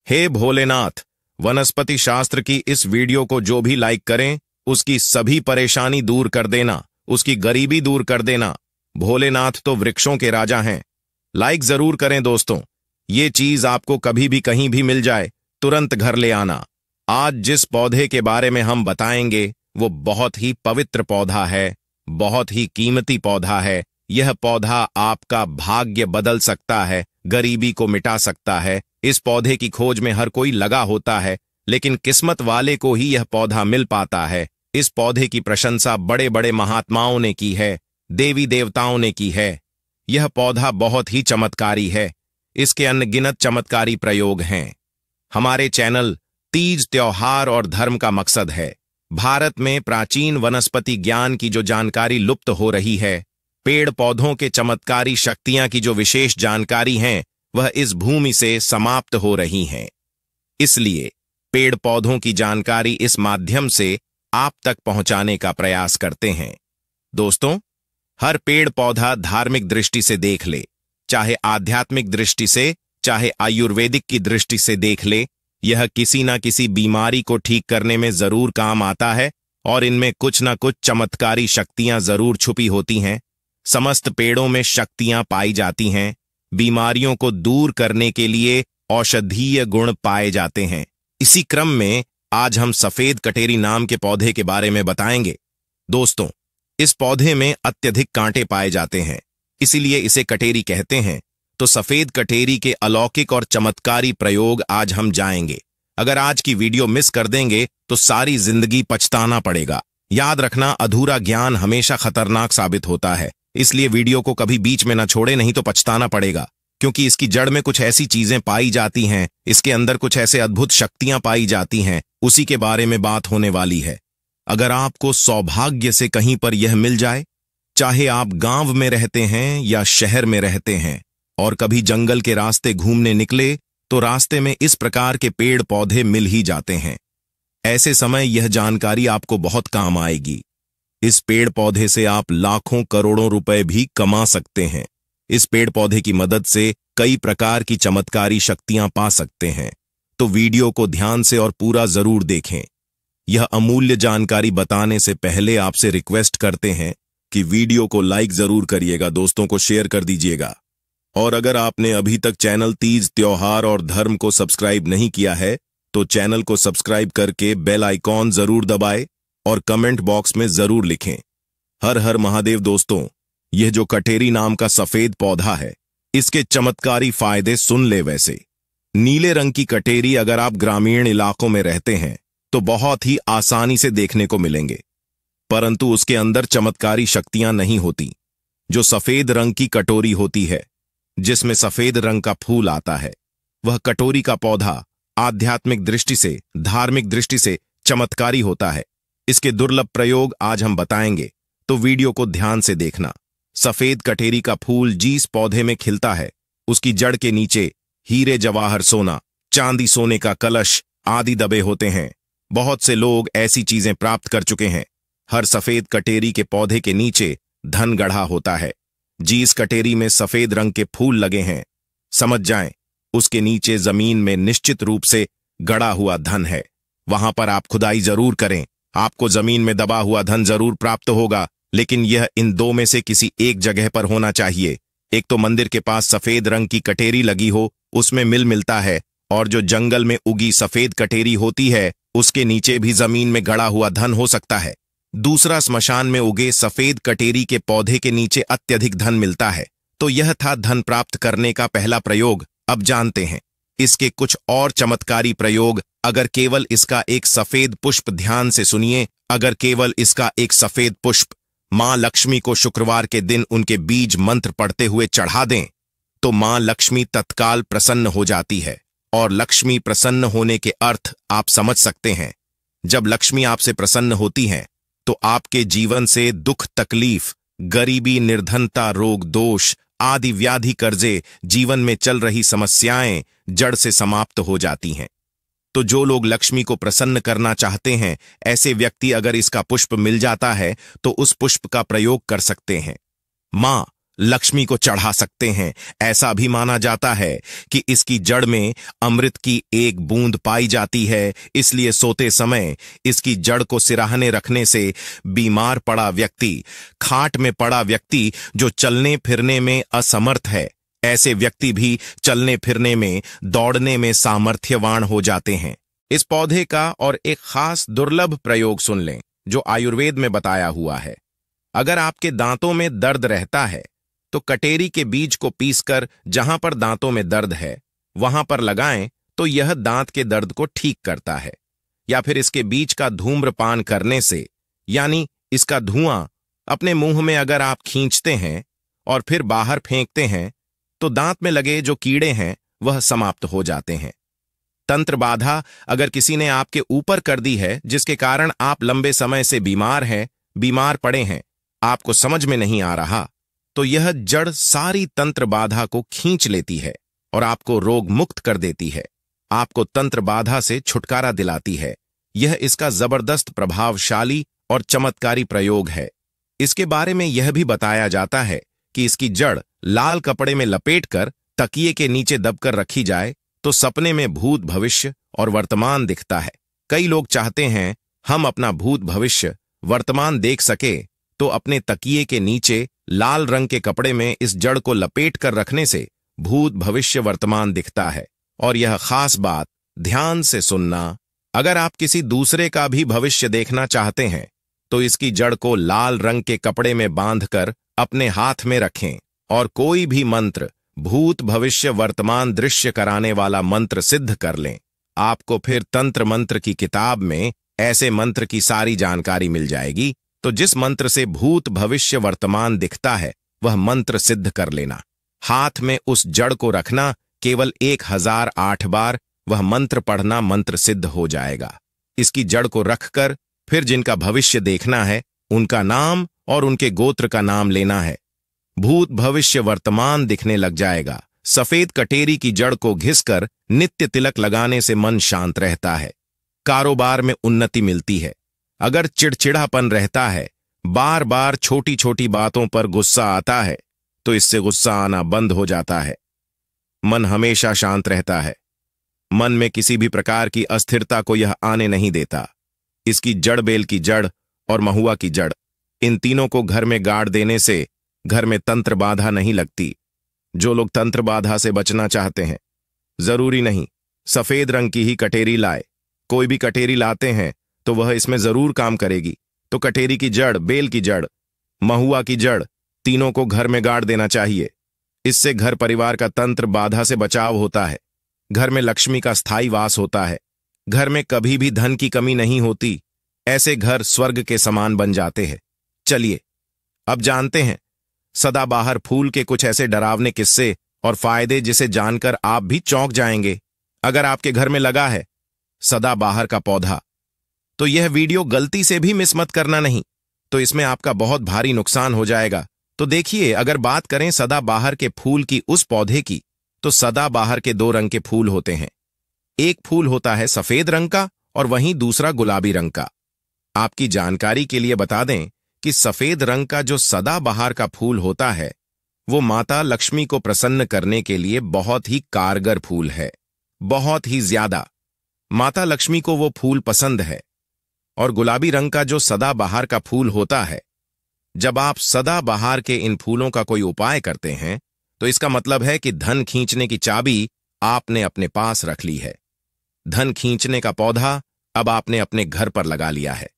हे भोलेनाथ, वनस्पति शास्त्र की इस वीडियो को जो भी लाइक करें, उसकी सभी परेशानी दूर कर देना, उसकी गरीबी दूर कर देना। भोलेनाथ तो वृक्षों के राजा हैं। लाइक जरूर करें दोस्तों। ये चीज आपको कभी भी कहीं भी मिल जाए, तुरंत घर ले आना। आज जिस पौधे के बारे में हम बताएंगे वो बहुत ही पवित्र पौधा है, बहुत ही कीमती पौधा है। यह पौधा आपका भाग्य बदल सकता है, गरीबी को मिटा सकता है। इस पौधे की खोज में हर कोई लगा होता है, लेकिन किस्मत वाले को ही यह पौधा मिल पाता है। इस पौधे की प्रशंसा बड़े बड़े महात्माओं ने की है, देवी देवताओं ने की है। यह पौधा बहुत ही चमत्कारी है। इसके अनगिनत चमत्कारी प्रयोग हैं। हमारे चैनल तीज, त्योहार और धर्म का मकसद है भारत में प्राचीन वनस्पति ज्ञान की जो जानकारी लुप्त हो रही है, पेड़ पौधों के चमत्कारी शक्तियां की जो विशेष जानकारी हैं, वह इस भूमि से समाप्त हो रही हैं। इसलिए पेड़ पौधों की जानकारी इस माध्यम से आप तक पहुंचाने का प्रयास करते हैं। दोस्तों, हर पेड़ पौधा धार्मिक दृष्टि से देख ले, चाहे आध्यात्मिक दृष्टि से, चाहे आयुर्वेदिक की दृष्टि से देख ले, यह किसी न किसी बीमारी को ठीक करने में जरूर काम आता है और इनमें कुछ न कुछ चमत्कारी शक्तियां जरूर छुपी होती हैं। समस्त पेड़ों में शक्तियां पाई जाती हैं। बीमारियों को दूर करने के लिए औषधीय गुण पाए जाते हैं। इसी क्रम में आज हम सफेद कटेरी नाम के पौधे के बारे में बताएंगे। दोस्तों, इस पौधे में अत्यधिक कांटे पाए जाते हैं, इसीलिए इसे कटेरी कहते हैं। तो सफेद कटेरी के अलौकिक और चमत्कारी प्रयोग आज हम जाएंगे। अगर आज की वीडियो मिस कर देंगे तो सारी जिंदगी पछताना पड़ेगा। याद रखना, अधूरा ज्ञान हमेशा खतरनाक साबित होता है, इसलिए वीडियो को कभी बीच में न छोड़े, नहीं तो पछताना पड़ेगा। क्योंकि इसकी जड़ में कुछ ऐसी चीजें पाई जाती हैं, इसके अंदर कुछ ऐसे अद्भुत शक्तियां पाई जाती हैं, उसी के बारे में बात होने वाली है। अगर आपको सौभाग्य से कहीं पर यह मिल जाए, चाहे आप गांव में रहते हैं या शहर में रहते हैं, और कभी जंगल के रास्ते घूमने निकले तो रास्ते में इस प्रकार के पेड़ पौधे मिल ही जाते हैं। ऐसे समय यह जानकारी आपको बहुत काम आएगी। इस पेड़ पौधे से आप लाखों करोड़ों रुपए भी कमा सकते हैं। इस पेड़ पौधे की मदद से कई प्रकार की चमत्कारी शक्तियां पा सकते हैं। तो वीडियो को ध्यान से और पूरा जरूर देखें। यह अमूल्य जानकारी बताने से पहले आपसे रिक्वेस्ट करते हैं कि वीडियो को लाइक जरूर करिएगा, दोस्तों को शेयर कर दीजिएगा। और अगर आपने अभी तक चैनल तीज, त्योहार और धर्म को सब्सक्राइब नहीं किया है तो चैनल को सब्सक्राइब करके बेल आइकॉन जरूर दबाएं और कमेंट बॉक्स में जरूर लिखें, हर हर महादेव। दोस्तों, यह जो कटेरी नाम का सफेद पौधा है, इसके चमत्कारी फायदे सुन ले। वैसे नीले रंग की कटेरी अगर आप ग्रामीण इलाकों में रहते हैं तो बहुत ही आसानी से देखने को मिलेंगे, परंतु उसके अंदर चमत्कारी शक्तियां नहीं होती। जो सफेद रंग की कटोरी होती है, जिसमें सफेद रंग का फूल आता है, वह कटोरी का पौधा आध्यात्मिक दृष्टि से, धार्मिक दृष्टि से चमत्कारी होता है। इसके दुर्लभ प्रयोग आज हम बताएंगे, तो वीडियो को ध्यान से देखना। सफेद कटेरी का फूल जिस पौधे में खिलता है, उसकी जड़ के नीचे हीरे जवाहर सोना, चांदी सोने का कलश आदि दबे होते हैं। बहुत से लोग ऐसी चीजें प्राप्त कर चुके हैं। हर सफेद कटेरी के पौधे के नीचे धन गढ़ा होता है। जिस कटेरी में सफेद रंग के फूल लगे हैं, समझ जाएं, उसके नीचे जमीन में निश्चित रूप से गड़ा हुआ धन है। वहां पर आप खुदाई जरूर करें, आपको जमीन में दबा हुआ धन जरूर प्राप्त होगा, लेकिन यह इन दो में से किसी एक जगह पर होना चाहिए। एक तो मंदिर के पास सफेद रंग की कटेरी लगी हो, उसमें मिलता है, और जो जंगल में उगी सफेद कटेरी होती है, उसके नीचे भी जमीन में गड़ा हुआ धन हो सकता है। दूसरा, स्मशान में उगे सफेद कटेरी के पौधे के नीचे अत्यधिक धन मिलता है। तो यह था धन प्राप्त करने का पहला प्रयोग। अब जानते हैं इसके कुछ और चमत्कारी प्रयोग। अगर केवल इसका एक सफेद पुष्प, ध्यान से सुनिए, अगर केवल इसका एक सफेद पुष्प मां लक्ष्मी को शुक्रवार के दिन उनके बीज मंत्र पढ़ते हुए चढ़ा दें, तो मां लक्ष्मी तत्काल प्रसन्न हो जाती है। और लक्ष्मी प्रसन्न होने के अर्थ आप समझ सकते हैं। जब लक्ष्मी आपसे प्रसन्न होती हैं, तो आपके जीवन से दुख, तकलीफ, गरीबी, निर्धनता, रोग, दोष आदि व्याधि, कर्जे, जीवन में चल रही समस्याएं जड़ से समाप्त हो जाती हैं। तो जो लोग लक्ष्मी को प्रसन्न करना चाहते हैं, ऐसे व्यक्ति अगर इसका पुष्प मिल जाता है तो उस पुष्प का प्रयोग कर सकते हैं। मां लक्ष्मी को चढ़ा सकते हैं। ऐसा भी माना जाता है कि इसकी जड़ में अमृत की एक बूंद पाई जाती है, इसलिए सोते समय इसकी जड़ को सिराहने रखने से बीमार पड़ा व्यक्ति, खाट में पड़ा व्यक्ति जो चलने फिरने में असमर्थ है, ऐसे व्यक्ति भी चलने फिरने में, दौड़ने में सामर्थ्यवान हो जाते हैं। इस पौधे का और एक खास दुर्लभ प्रयोग सुन लें जो आयुर्वेद में बताया हुआ है। अगर आपके दांतों में दर्द रहता है तो कटेरी के बीज को पीसकर जहां पर दांतों में दर्द है वहां पर लगाएं तो यह दांत के दर्द को ठीक करता है। या फिर इसके बीज का धूम्रपान करने से, यानी इसका धुआं अपने मुंह में अगर आप खींचते हैं और फिर बाहर फेंकते हैं तो दांत में लगे जो कीड़े हैं वह समाप्त हो जाते हैं। तंत्र बाधा अगर किसी ने आपके ऊपर कर दी है जिसके कारण आप लंबे समय से बीमार पड़े हैं, आपको समझ में नहीं आ रहा, तो यह जड़ सारी तंत्र बाधा को खींच लेती है और आपको रोग मुक्त कर देती है, आपको तंत्र बाधा से छुटकारा दिलाती है। यह इसका जबरदस्त प्रभावशाली और चमत्कारी प्रयोग है। इसके बारे में यह भी बताया जाता है कि इसकी जड़ लाल कपड़े में लपेटकर तकिए के नीचे दबकर रखी जाए तो सपने में भूत भविष्य और वर्तमान दिखता है। कई लोग चाहते हैं हम अपना भूत भविष्य वर्तमान देख सके, तो अपने तकिए के नीचे लाल रंग के कपड़े में इस जड़ को लपेट कर रखने से भूत भविष्य वर्तमान दिखता है। और यह खास बात ध्यान से सुनना, अगर आप किसी दूसरे का भी भविष्य देखना चाहते हैं तो इसकी जड़ को लाल रंग के कपड़े में बांधकर अपने हाथ में रखें और कोई भी मंत्र, भूत भविष्य वर्तमान दृश्य कराने वाला मंत्र सिद्ध कर लें। आपको फिर तंत्र मंत्र की किताब में ऐसे मंत्र की सारी जानकारी मिल जाएगी, तो जिस मंत्र से भूत भविष्य वर्तमान दिखता है वह मंत्र सिद्ध कर लेना। हाथ में उस जड़ को रखना, केवल 1008 बार वह मंत्र पढ़ना, मंत्र सिद्ध हो जाएगा। इसकी जड़ को रखकर फिर जिनका भविष्य देखना है उनका नाम और उनके गोत्र का नाम लेना है। भूत भविष्य वर्तमान दिखने लग जाएगा। सफेद कटेरी की जड़ को घिसकर नित्य तिलक लगाने से मन शांत रहता है, कारोबार में उन्नति मिलती है। अगर चिड़चिड़ापन रहता है, बार बार छोटी छोटी बातों पर गुस्सा आता है, तो इससे गुस्सा आना बंद हो जाता है। मन हमेशा शांत रहता है। मन में किसी भी प्रकार की अस्थिरता को यह आने नहीं देता। इसकी जड़, बेल की जड़ और महुआ की जड़, इन तीनों को घर में गाड़ देने से घर में तंत्र बाधा नहीं लगती। जो लोग तंत्र बाधा से बचना चाहते हैं, जरूरी नहीं सफेद रंग की ही कटेरी लाए, कोई भी कटेरी लाते हैं तो वह इसमें जरूर काम करेगी। तो कटेरी की जड़, बेल की जड़, महुआ की जड़, तीनों को घर में गाड़ देना चाहिए। इससे घर परिवार का तंत्र बाधा से बचाव होता है। घर में लक्ष्मी का स्थायी वास होता है। घर में कभी भी धन की कमी नहीं होती। ऐसे घर स्वर्ग के समान बन जाते हैं। चलिए अब जानते हैं सदाबहार फूल के कुछ ऐसे डरावने किस्से और फायदे जिसे जानकर आप भी चौंक जाएंगे। अगर आपके घर में लगा है सदाबहार का पौधा तो यह वीडियो गलती से भी मिस मत करना नहीं, तो इसमें आपका बहुत भारी नुकसान हो जाएगा। तो देखिए, अगर बात करें सदाबहार के फूल की, उस पौधे की, तो सदाबहार के 2 रंग के फूल होते हैं। एक फूल होता है सफेद रंग का और वहीं दूसरा गुलाबी रंग का। आपकी जानकारी के लिए बता दें कि सफेद रंग का जो सदाबहार का फूल होता है वो माता लक्ष्मी को प्रसन्न करने के लिए बहुत ही कारगर फूल है। बहुत ही ज्यादा माता लक्ष्मी को वो फूल पसंद है। और गुलाबी रंग का जो सदाबहार का फूल होता है, जब आप सदाबहार के इन फूलों का कोई उपाय करते हैं तो इसका मतलब है कि धन खींचने की चाबी आपने अपने पास रख ली है। धन खींचने का पौधा अब आपने अपने घर पर लगा लिया है।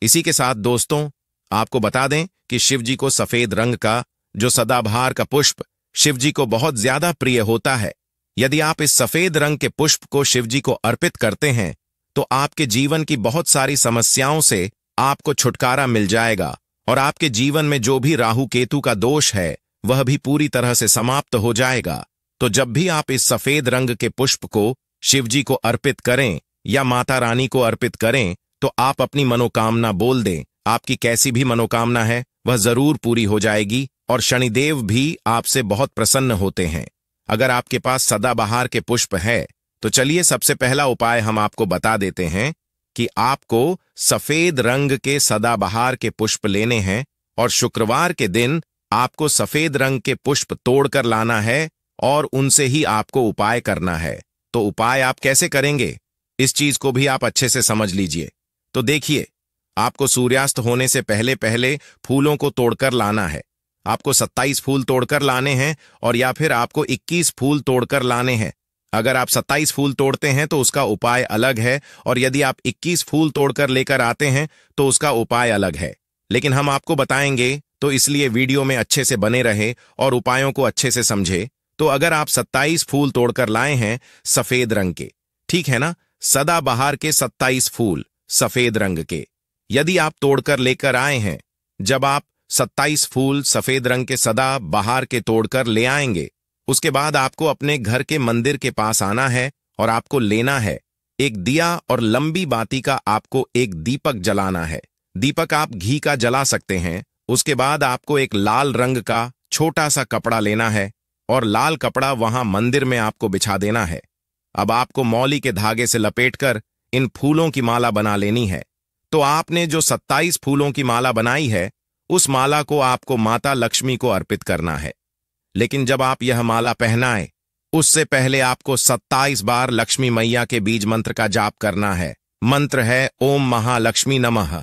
इसी के साथ दोस्तों, आपको बता दें कि शिवजी को सफेद रंग का जो सदाबहार का पुष्प शिवजी को बहुत ज्यादा प्रिय होता है। यदि आप इस सफेद रंग के पुष्प को शिवजी को अर्पित करते हैं तो आपके जीवन की बहुत सारी समस्याओं से आपको छुटकारा मिल जाएगा और आपके जीवन में जो भी राहु केतु का दोष है वह भी पूरी तरह से समाप्त हो जाएगा। तो जब भी आप इस सफेद रंग के पुष्प को शिवजी को अर्पित करें या माता रानी को अर्पित करें तो आप अपनी मनोकामना बोल दें। आपकी कैसी भी मनोकामना है वह जरूर पूरी हो जाएगी और शनिदेव भी आपसे बहुत प्रसन्न होते हैं। अगर आपके पास सदाबहार के पुष्प है तो चलिए सबसे पहला उपाय हम आपको बता देते हैं कि आपको सफेद रंग के सदाबहार के पुष्प लेने हैं और शुक्रवार के दिन आपको सफेद रंग के पुष्प तोड़कर लाना है और उनसे ही आपको उपाय करना है। तो उपाय आप कैसे करेंगे, इस चीज को भी आप अच्छे से समझ लीजिए। तो देखिए, आपको सूर्यास्त होने से पहले पहले फूलों को तोड़कर लाना है। आपको 27 फूल तोड़कर लाने हैं और या फिर आपको 21 फूल तोड़कर लाने हैं। अगर आप 27 फूल तोड़ते हैं तो उसका उपाय अलग है, और यदि आप 21 फूल तोड़कर लेकर आते हैं तो उसका उपाय अलग है। लेकिन हम आपको बताएंगे, तो इसलिए वीडियो में अच्छे से बने रहे और उपायों को अच्छे से समझे। तो अगर आप 27 फूल तोड़कर लाए हैं सफेद रंग के, ठीक है ना, सदाबहार के 27 फूल सफेद रंग के, यदि आप तोड़कर लेकर आए हैं, जब आप 27 फूल सफेद रंग के सदाबहार के तोड़कर ले आएंगे, उसके बाद आपको अपने घर के मंदिर के पास आना है और आपको लेना है एक दिया और लंबी बाती का आपको एक दीपक जलाना है। दीपक आप घी का जला सकते हैं। उसके बाद आपको एक लाल रंग का छोटा सा कपड़ा लेना है और लाल कपड़ा वहां मंदिर में आपको बिछा देना है। अब आपको मौली के धागे से लपेटकर इन फूलों की माला बना लेनी है। तो आपने जो 27 फूलों की माला बनाई है, उस माला को आपको माता लक्ष्मी को अर्पित करना है। लेकिन जब आप यह माला पहनाएं, उससे पहले आपको 27 बार लक्ष्मी मैया के बीज मंत्र का जाप करना है। मंत्र है ओम महालक्ष्मी नमः।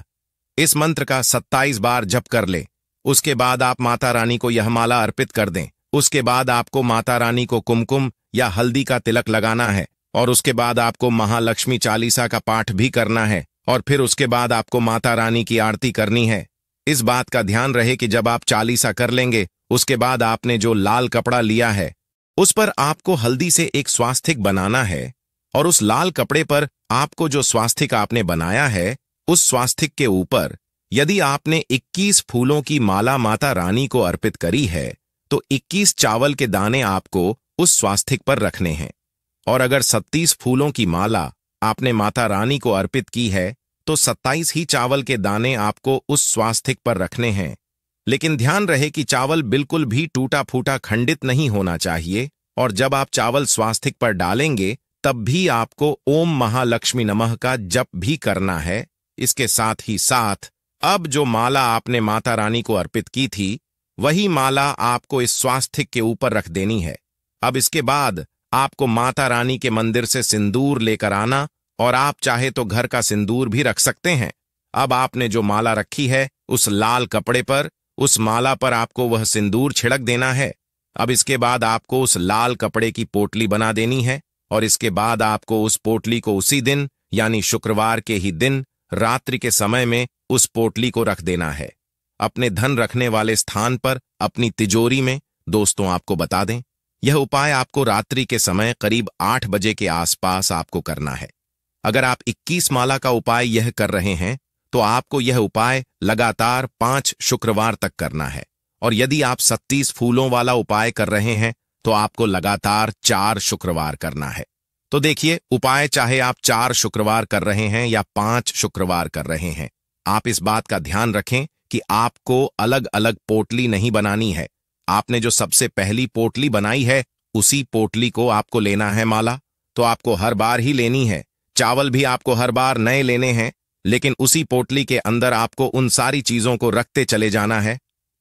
इस मंत्र का 27 बार जप कर ले। उसके बाद आप माता रानी को यह माला अर्पित कर दें। उसके बाद आपको माता रानी को कुमकुम या हल्दी का तिलक लगाना है और उसके बाद आपको महालक्ष्मी चालीसा का पाठ भी करना है और फिर उसके बाद आपको माता रानी की आरती करनी है। इस बात का ध्यान रहे कि जब आप चालीसा कर लेंगे, उसके बाद आपने जो लाल कपड़ा लिया है उस पर आपको हल्दी से एक स्वास्तिक बनाना है और उस लाल कपड़े पर आपको जो स्वास्तिक आपने बनाया है, उस स्वास्तिक के ऊपर यदि आपने 21 फूलों की माला माता रानी को अर्पित करी है, तो 21 चावल के दाने आपको उस स्वास्तिक पर रखने हैं। और अगर 37 फूलों की माला आपने माता रानी को अर्पित की है, तो 27 ही चावल के दाने आपको उस स्वास्तिक पर रखने हैं। लेकिन ध्यान रहे कि चावल बिल्कुल भी टूटा फूटा खंडित नहीं होना चाहिए, और जब आप चावल स्वास्तिक पर डालेंगे तब भी आपको ओम महालक्ष्मी नमः का जप भी करना है। इसके साथ ही साथ अब जो माला आपने माता रानी को अर्पित की थी, वही माला आपको इस स्वास्तिक के ऊपर रख देनी है। अब इसके बाद आपको माता रानी के मंदिर से सिंदूर लेकर आना, और आप चाहे तो घर का सिंदूर भी रख सकते हैं। अब आपने जो माला रखी है उस लाल कपड़े पर, उस माला पर आपको वह सिंदूर छिड़क देना है। अब इसके बाद आपको उस लाल कपड़े की पोटली बना देनी है और इसके बाद आपको उस पोटली को उसी दिन यानी शुक्रवार के ही दिन रात्रि के समय में उस पोटली को रख देना है अपने धन रखने वाले स्थान पर, अपनी तिजोरी में। दोस्तों, आपको बता दें, यह उपाय आपको रात्रि के समय करीब 8 बजे के आसपास आपको करना है। अगर आप 21 माला का उपाय यह कर रहे हैं तो आपको यह उपाय लगातार 5 शुक्रवार तक करना है, और यदि आप 37 फूलों वाला उपाय कर रहे हैं तो आपको लगातार 4 शुक्रवार करना है। तो देखिए, उपाय चाहे आप 4 शुक्रवार कर रहे हैं या 5 शुक्रवार कर रहे हैं, आप इस बात का ध्यान रखें कि आपको अलग अलग पोटली नहीं बनानी है। आपने जो सबसे पहली पोटली बनाई है, उसी पोटली को आपको लेना है माला, तो आपको हर बार ही लेनी है। चावल भी आपको हर बार नए लेने हैं, लेकिन उसी पोटली के अंदर आपको उन सारी चीजों को रखते चले जाना है।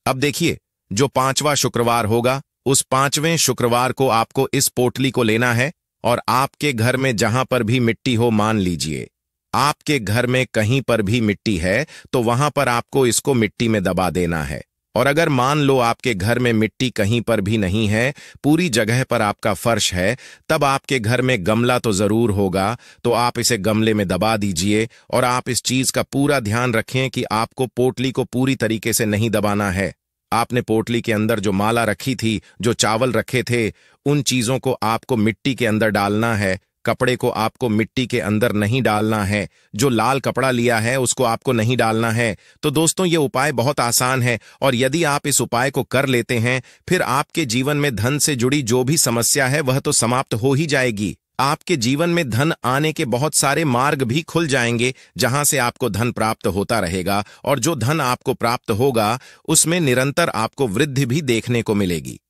अब देखिए, जो 5वां शुक्रवार होगा, उस 5वें शुक्रवार को आपको इस पोटली को लेना है और आपके घर में जहां पर भी मिट्टी हो, मान लीजिए आपके घर में कहीं पर भी मिट्टी है, तो वहां पर आपको इसको मिट्टी में दबा देना है। और अगर मान लो आपके घर में मिट्टी कहीं पर भी नहीं है, पूरी जगह पर आपका फर्श है, तब आपके घर में गमला तो जरूर होगा, तो आप इसे गमले में दबा दीजिए। और आप इस चीज का पूरा ध्यान रखें कि आपको पोटली को पूरी तरीके से नहीं दबाना है। आपने पोटली के अंदर जो माला रखी थी, जो चावल रखे थे, उन चीजों को आपको मिट्टी के अंदर डालना है। कपड़े को आपको मिट्टी के अंदर नहीं डालना है। जो लाल कपड़ा लिया है उसको आपको नहीं डालना है। तो दोस्तों, ये उपाय बहुत आसान है, और यदि आप इस उपाय को कर लेते हैं, फिर आपके जीवन में धन से जुड़ी जो भी समस्या है वह तो समाप्त हो ही जाएगी। आपके जीवन में धन आने के बहुत सारे मार्ग भी खुल जाएंगे, जहां से आपको धन प्राप्त होता रहेगा, और जो धन आपको प्राप्त होगा उसमें निरंतर आपको वृद्धि भी देखने को मिलेगी।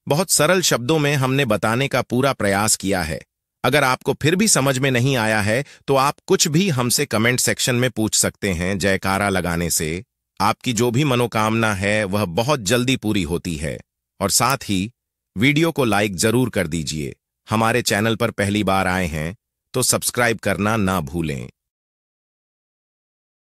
बहुत सरल शब्दों में हमने बताने का पूरा प्रयास किया है। अगर आपको फिर भी समझ में नहीं आया है तो आप कुछ भी हमसे कमेंट सेक्शन में पूछ सकते हैं, जयकारा लगाने से। आपकी जो भी मनोकामना है वह बहुत जल्दी पूरी होती है। और साथ ही वीडियो को लाइक जरूर कर दीजिए। हमारे चैनल पर पहली बार आए हैं तो सब्सक्राइब करना ना भूलें।